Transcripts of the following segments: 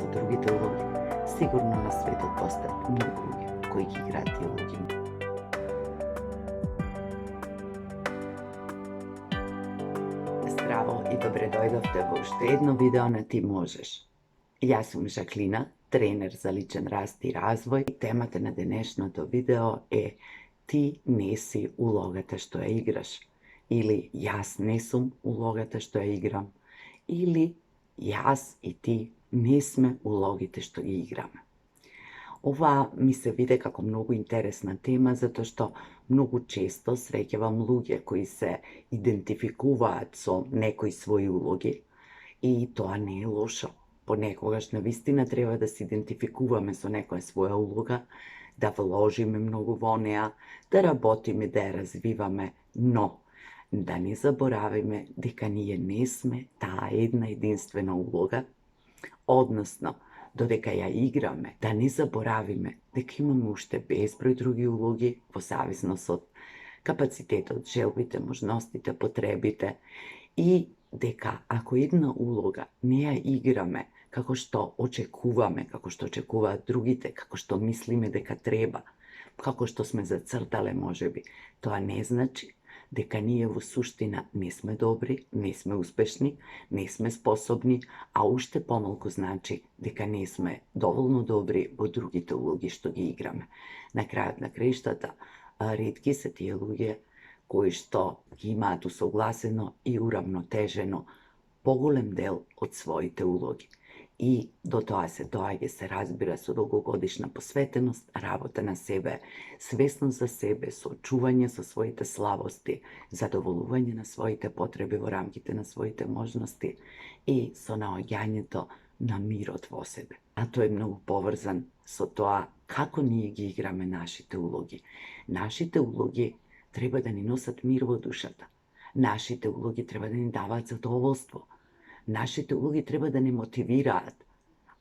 со другите улоги, сигурно на светот постојат многу луѓе кои ги играат тие улоги. Здраво и добре дојдовте во уште едно видео на Ти можеш. Јас сум Жаклина, тренер за личен раст и развој. Темата на денешното видео е Ти не си улогата што ја играш. Или јас не сум улогата што ја играм. Или јас и ти не сме улогите што ги играме. Ова ми се виде како многу интересна тема, затоа што многу често среќавам луѓе кои се идентификуваат со некои своји улоги и тоа не е лошо. Понекогаш навистина треба да се идентификуваме со некоја своја улога, да вложиме многу во неа, да работиме, да ја развиваме, но да не заборавиме дека ние не сме таа една единствена улога, односно, додека ја играме, да не заборавиме дека имаме уште безброј други улоги во зависност од капацитетот, желбите, можностите, потребите и дека ако една улога не ја играме како што очекуваме, како што очекуваат другите, како што мислиме дека треба, како што сме зацртале можеби, тоа не значи дека ние во суштина не сме добри, не сме успешни, не сме способни, а уште помалку значи дека не сме доволно добри во другите улоги што ги играме. На крајот на краиштата, ретки се тие луѓе кои што ги имаат усогласено и уравнотежено поголем дел од своите улоги. И до тоа се доаѓа, се разбира, со долгогодишна посветеност, работа на себе, свесност за себе, соочување со своите слабости, задоволување на своите потреби во рамките на своите можности и со наоѓањето на мирот во себе. А тоа е многу поврзан со тоа како ние ги играме нашите улоги. Нашите улоги треба да ни носат мир во душата. Нашите улоги треба да ни даваат задоволство. Нашите улоги треба да не мотивираат,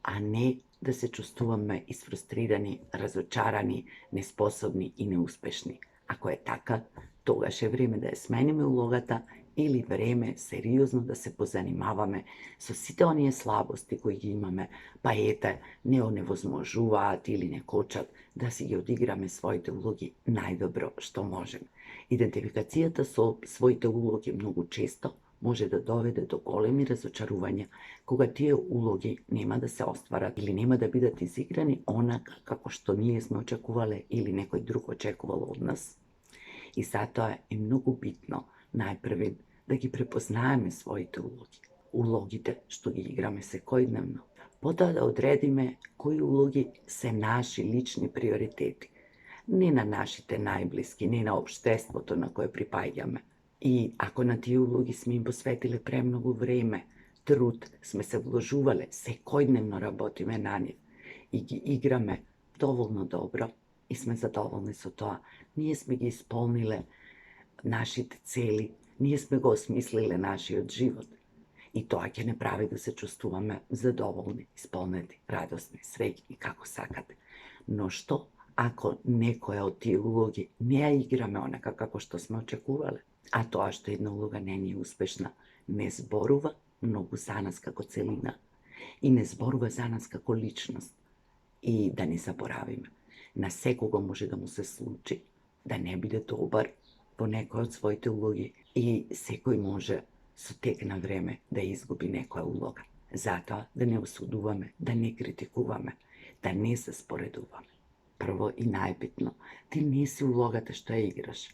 а не да се чувствуваме изфрустрирани, разочарани, неспособни и неуспешни. Ако е така, тогаш е време да ја смениме улогата или време сериозно да се позанимаваме со сите оние слабости кои ги имаме, па ете, не оневозможуваат или не кочат да си ги одиграме своите улоги најдобро што можеме. Идентификацијата со своите улоги многу често може да доведе до големи разочарувања кога тие улоги нема да се остварат или нема да бидат изиграни онака како што ние сме очекувале или некој друг очекувал од нас. И затоа е многу битно најпрвен да ги препознаеме своите улоги, улогите што ги играме секојдневно. Потоа да одредиме кои улоги се наши лични приоритети, не на нашите најблиски, не на општеството на кое припаѓаме. И ако на тие улоги сме им посветиле премногу време, труд, сме се вложувале, секојдневно работиме на нив и ги играме доволно добро и сме задоволни со тоа, ние сме ги исполниле нашите цели, ние сме го осмислиле нашиот живот. И тоа ќе не прави да се чувствуваме задоволни, исполнети, радосни, среќни, како сакате. Но што ако некоја од тие улоги не ја играме онака како што сме очекувале? А тоа што една улога не ни е успешна, не зборува многу за нас како целина и не зборува за нас како личност. И да не заборавиме, на секого може да му се случи да не биде добар во некој од своите улоги и секој може со тек на време да изгуби некоја улога. Затоа да не осудуваме, да не критикуваме, да не се споредуваме. Прво и најбитно, ти не си улогата што ја играш.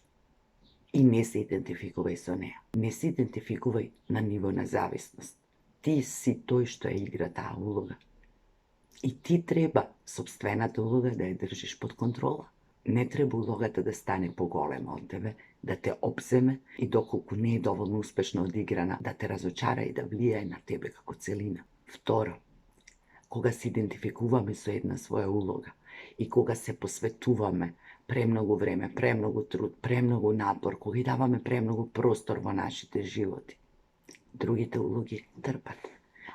И не се идентификувај со неа. Не се идентификувај на ниво на зависност. Ти си тој што ја игра таа улога. И ти треба сопствената улога да ја држиш под контрола. Не треба улогата да стане поголема од тебе, да те обземе и доколку не е доволно успешно одиграна, да те разочара и да влијае на тебе како целина. Второ, кога се идентификуваме со една своја улога и кога се посветуваме премногу време, премногу труд, премногу напор, кога даваме премногу простор во нашите животи, другите улоги трпат.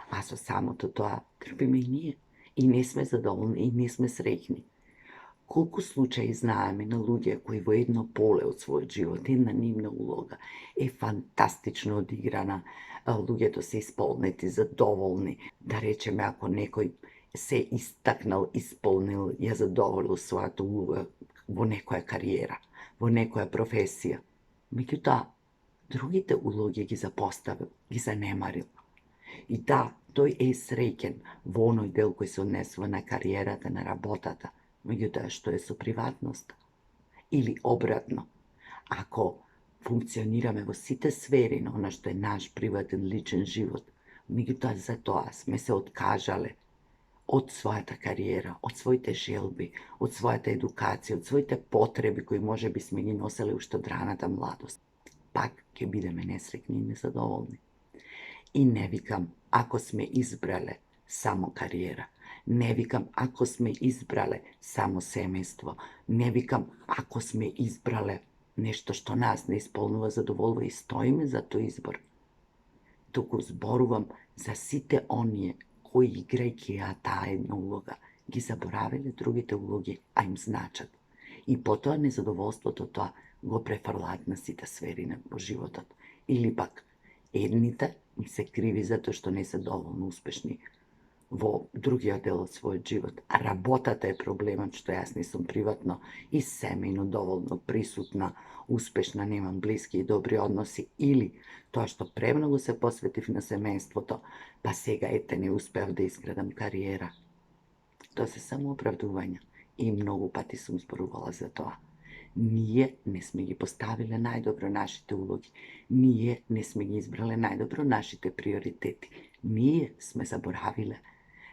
А со самото тоа трпиме и ние. И не сме задоволни, и не сме среќни. Колку случаи знаеме на луѓе кои во едно поле од својот живот, една нивна улога е фантастично одиграна, луѓето се исполнети, задоволни. Да речеме, ако некој се истакнал, исполнил, ја задоволил својата улога во некоја кариера, во некоја професија. Меѓутоа, другите улоги ги запоставил, ги занемарил. И да, тој е среќен во оној дел кој се однесува на кариерата, на работата, меѓутоа што е со приватноста? Или обратно, ако функционираме во сите сфери на она што е наш приватен личен живот, меѓутоа за тоа сме се откажале од својата кариера, од своите желби, од својата едукација, од своите потреби кои можеби сме ги носеле уште од раната младост. Пак ќе бидеме несреќни и незадоволни. И не викам ако сме избрале само кариера, не викам ако сме избрале само семејство, не викам ако сме избрале нешто што нас не исполнува, задоволува и стоиме за тој избор. Туку зборувам за сите оние кои играјќи ја таа една улога, ги заборавиле другите улоги, а им значат. И потоа незадоволството тоа го префрлаат на сите сфери во животот. Или пак, едните им се криви затоа што не се доволно успешни во другиот дел од својот живот. А работата е проблемот што јас не сум приватно и семејно доволно присутна, успешна, немам блиски и добри односи, или тоа што премногу се посветив на семејството, па сега ете не успеав да изградам кариера. Тоа се само оправдувања и многу пати сум зборувала за тоа. Ние не сме ги поставиле најдобро нашите улоги. Ние не сме ги избрале најдобро нашите приоритети. Ние сме заборавиле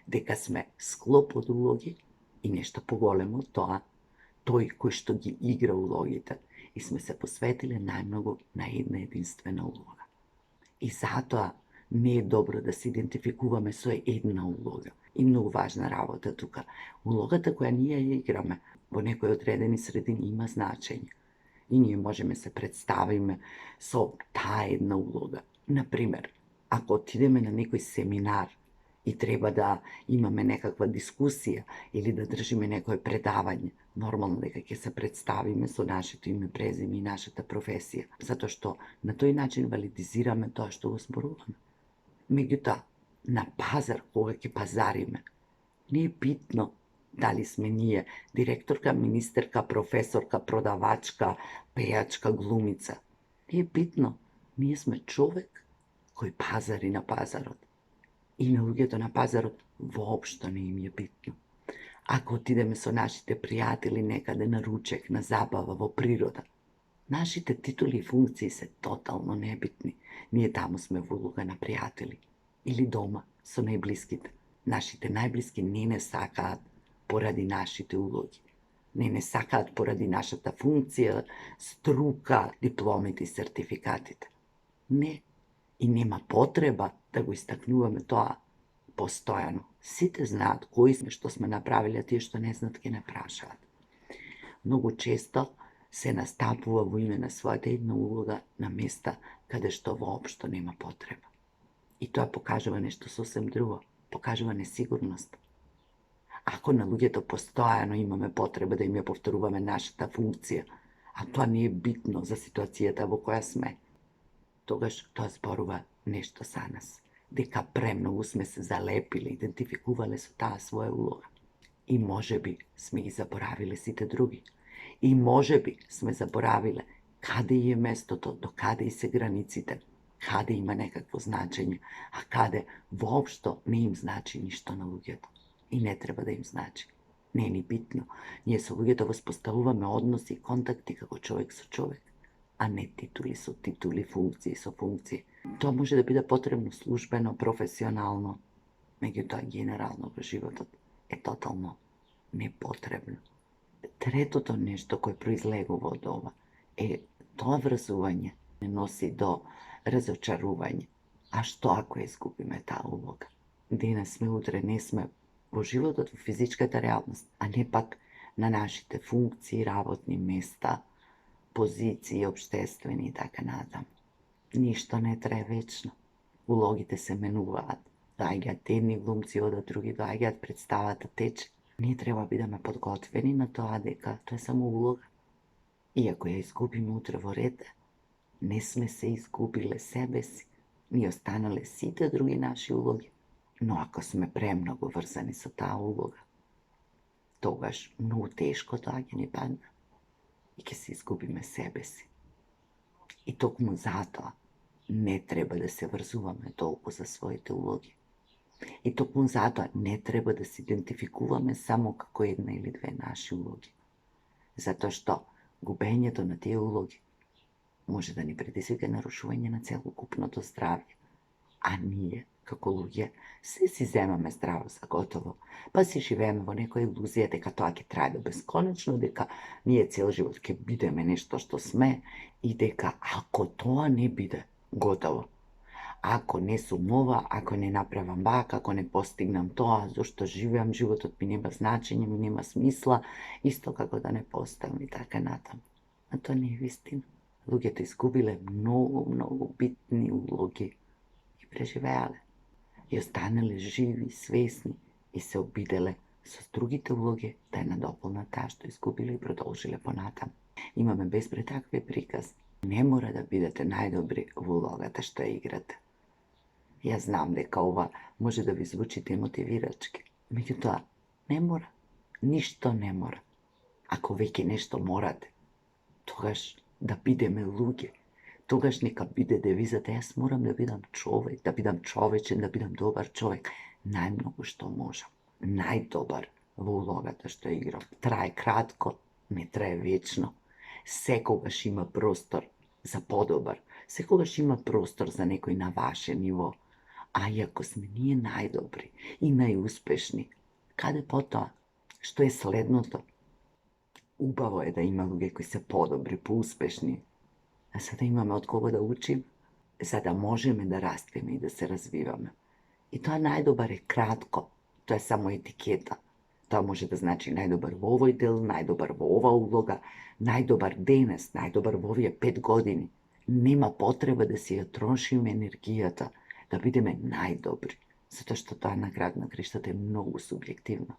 дека сме склоп од улоги и нешто поголемо од тоа, тој кој што ги игра улогите, и сме се посветиле најмногу на една единствена улога. И затоа не е добро да се идентификуваме со една улога. И многу важна работа тука. Улогата која ние ја играме во некои одредени средини има значење. И ние можеме се представиме со таа една улога. Например, ако отидеме на некој семинар и треба да имаме некаква дискусија или да држиме некое предавање, нормално дека ќе се представиме со нашето име, презиме и нашата професија, затоа што на тој начин валидизираме тоа што го зборуваме. Меѓутоа, на пазар, кога ќе пазариме, не е битно дали сме ние директорка, министерка, професорка, продавачка, пејачка, глумица. Не е битно, ние сме човек кој пазари на пазарот. И на луѓето на пазарот воопшто не им е битно. Ако отидеме со нашите пријатели некаде на ручек, на забава, во природа, нашите титули и функции се тотално небитни. Ние таму сме во улога на пријатели. Или дома, со најблиските. Нашите најблиски не сакаат поради нашите улоги. Не сакаат поради нашата функција, струка, дипломите и сертификатите. Не. И нема потреба да го истакнуваме тоа постојано. Сите знаат кои сме, што сме направиле, тие што не знаат ќе не прашаат. Многу често се настапува во име на својата една улога на места каде што воопшто нема потреба. И тоа покажува нешто сосем друго, покажува несигурност. Ако на луѓето постојано имаме потреба да им ја повторуваме нашата функција, а тоа не е битно за ситуацијата во која сме, тогаш тоа зборува нешто за нас. Дека премногу сме се залепиле, идентификувале со таа своја улога. И можеби сме ги заборавиле сите други. И можеби сме заборавиле каде е местото, до каде и се границите, каде има некакво значење, а каде воопшто не им значи ништо на луѓето. И не треба да им значи. Не е ни битно. Ние со луѓето воспоставуваме односи и контакти како човек со човек, а не титули со титули, функции со функции. Тоа може да биде потребно службено, професионално, меѓутоа генерално во животот е тотално непотребно. Третото нешто кој произлегува од ова е тоа врзување не носи до разочарување. А што ако изгубиме таа улога? Денес сме, утре не сме во животот, во физичката реалност, а не пак на нашите функции, работни места, позиции, обштествени и така натаму. Ништо не трае вечно. Улогите се менуваат. Доаѓаат едни глумци, одат други, доаѓаат, представата тече. Ние треба бидеме подготвени на тоа дека тоа е само улога. И ако ја изгубиме утре во ред, не сме се изгубиле себе си. Ние останале сите други наши улоги Но ако сме премногу врзани со таа улога, тогаш многу тешко тоа ќе ни падне и ќе се изгубиме себе си. И токму затоа не треба да се врзуваме толку за своите улоги. И токму затоа не треба да се идентификуваме само како една или две наши улоги. Затоа што губењето на тие улоги може да ни предизвика нарушување на целокупното здравје. А ние, како луѓе, се си земаме здраво за готово, па си живееме во некоја илузија дека тоа ќе трае до бесконечно, дека ние цел живот ќе бидеме нешто што сме и дека ако тоа не биде готово, ако не сум ова, ако не направам вака, ако не постигнам тоа, зашто живеам, животот ми нема значење, ми нема смисла, исто како да не поставам и така натаму. А тоа не е вистина. Луѓето изгубиле многу битни улоги и преживеале. И останале живи, свесни и се обиделе со другите улоги да ја надополнат таа што изгубиле и продолжиле понатаму. Имаме безброј такви приказни. Не мора да бидете најдобри во улогата што ја играте. Јас знам дека ова може да ви звучи демотивирачки, меѓутоа не мора. Ништо не мора. Ако веќе нешто морате, тогаш да бидеме луѓе. Тогаш нека биде девизата јас морам да бидам човек, да бидам човечен, да бидам добар човек. Најмногу што можам. Најдобар во улогата што играм. Трае кратко, не трае вечно. Секогаш има простор за подобар. Секогаш има простор за некој на ваше ниво. А и ако сме ние најдобри и најуспешни, каде потоа? Што е следното? Убаво е да има луѓе кои се подобри, поуспешни, а за да имаме од кого да учим, за да можеме да растеме и да се развиваме. И тоа најдобар е кратко, тоа е само етикета. Тоа може да значи најдобар во овој дел, најдобар во ова улога, најдобар денес, најдобар во овие 5 години. Нема потреба да си ја трошиме енергијата, да бидеме најдобри, затоа што тоа на крак на краиштата е многу субјективно,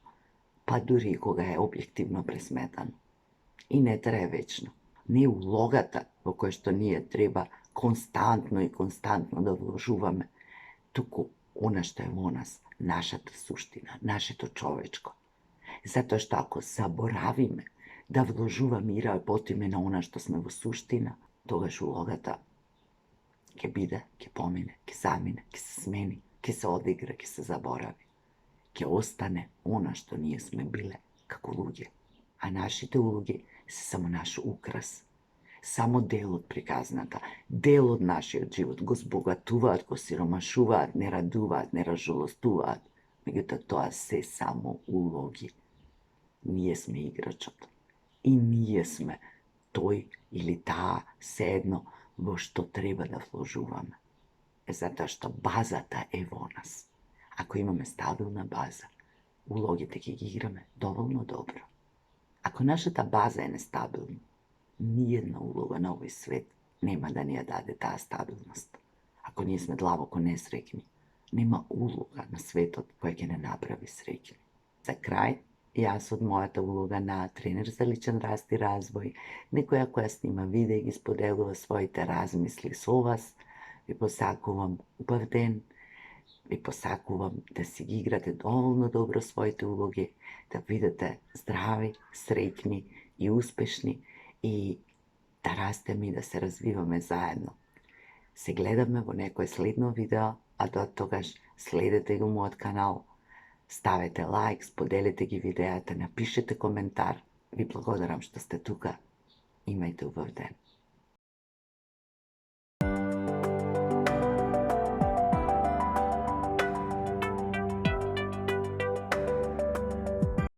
па дури и кога е објективно пресметано. И не трае вечно. Не улогата во која што ние треба константно да вложуваме, туку она што е во нас, нашата суштина, нашето човечко. Затоа што ако заборавиме да вложуваме и работиме на она што сме во суштина, тогаш улогата ќе биде, ќе помине, ќе замине, ќе се смени, ќе се одигра, ќе се заборави. Ќе остане она што ние сме биле како луѓе. А нашите улоги се само наш украс. Само дел од приказната, дел од нашиот живот. Го збогатуваат, го сиромашуваат, не радуваат, не разжалостуваат. Меѓутоа тоа се само улоги. Ние сме играчот. И ние сме тој или таа, седно, во што треба да вложуваме. Затоа што базата е во нас. Ако имаме стабилна база, улогите ќе ги играме доволно добро. Ако нашата база е нестабилна, ниједна улога на овој свет нема да ни ја даде таа стабилност. Ако ние сме длабоко несреќни, нема улога на светот која ќе не направи среќни. За крај, јас од мојата улога на тренер за личен раст и развој, некоја која снима видео и ги споделува своите размисли со вас, ви посакувам убав ден, ви посакувам да си ги играте доволно добро своите улоги, да бидете здрави, среќни и успешни и да растеме и да се развиваме заедно. Се гледаме во некој следно видео, а до тогаш следете го мојот канал, ставете лайк, споделете ги видеата, напишете коментар. Ви благодарам што сте тука. Имајте убав ден.